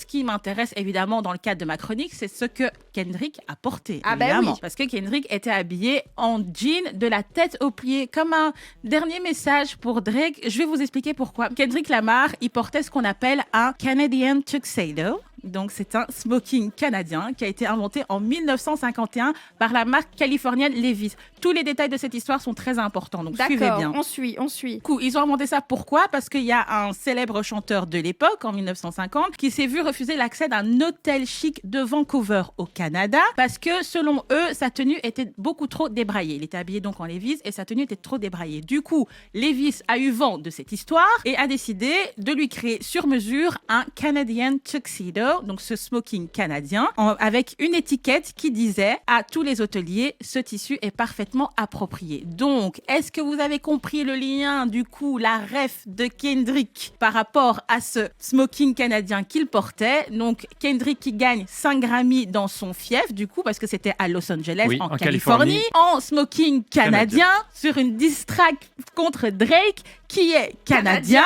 qui m'intéresse évidemment dans le cadre de ma chronique, c'est ce que Kendrick a porté. Ah évidemment. bah oui. Parce que Kendrick était habillé en jean de la tête aux pieds, comme un dernier message pour Drake. Je vais vous expliquer pourquoi. Kendrick Lamar, il portait ce qu'on appelle un Canadian tuxedo. Donc, c'est un smoking canadien qui a été inventé en 1951 par la marque californienne Levi's. Tous les détails de cette histoire sont très importants, donc suivez bien. D'accord, on suit. Du coup, ils ont inventé ça pourquoi? Parce qu'il y a un célèbre chanteur de l'époque, en 1950, qui s'est vu refuser l'accès d'un hôtel chic de Vancouver au Canada parce que, selon eux, sa tenue était beaucoup trop débraillée. Il était habillé donc en Levi's et sa tenue était trop débraillée. Du coup, Levi's a eu vent de cette histoire et a décidé de lui créer sur mesure un Canadian tuxedo, donc ce smoking canadien, avec une étiquette qui disait à tous les hôteliers, ce tissu est parfaitement approprié. Donc, est-ce que vous avez compris le lien, du coup, la ref de Kendrick par rapport à ce smoking canadien qu'il portait? Donc, Kendrick qui gagne 5 Grammy dans son fief, du coup, parce que c'était à Los Angeles, Oui, en Californie, en smoking canadien, sur une diss track contre Drake, qui est canadien.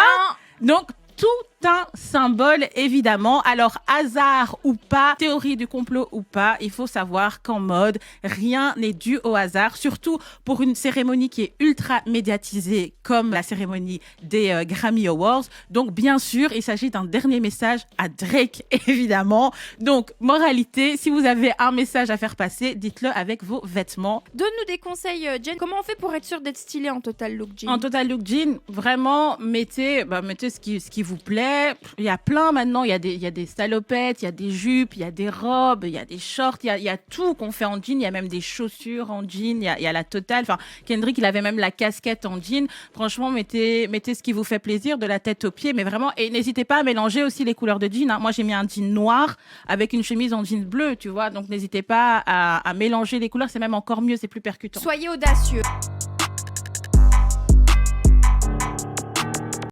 Donc, tout un symbole, évidemment. Alors, hasard ou pas, théorie du complot ou pas, il faut savoir qu'en mode, rien n'est dû au hasard, surtout pour une cérémonie qui est ultra médiatisée comme la cérémonie des Grammy Awards. Donc, bien sûr, il s'agit d'un dernier message à Drake, évidemment. Donc, moralité, si vous avez un message à faire passer, dites-le avec vos vêtements. Donne-nous des conseils, Jen. Comment on fait pour être sûr d'être stylé en total look jean? En total look jean, vraiment, mettez ce qui vous plaît. Il y a plein maintenant, il y a des salopettes, il y a des jupes, il y a des robes, il y a des shorts, il y a tout qu'on fait en jean. Il y a même des chaussures en jean, il y a la totale. Enfin, Kendrick, il avait même la casquette en jean. Franchement, mettez ce qui vous fait plaisir, de la tête aux pieds, mais vraiment, et n'hésitez pas à mélanger aussi les couleurs de jean. Hein. Moi, j'ai mis un jean noir avec une chemise en jean bleu, tu vois. Donc, n'hésitez pas à mélanger les couleurs, c'est même encore mieux, c'est plus percutant. Soyez audacieux.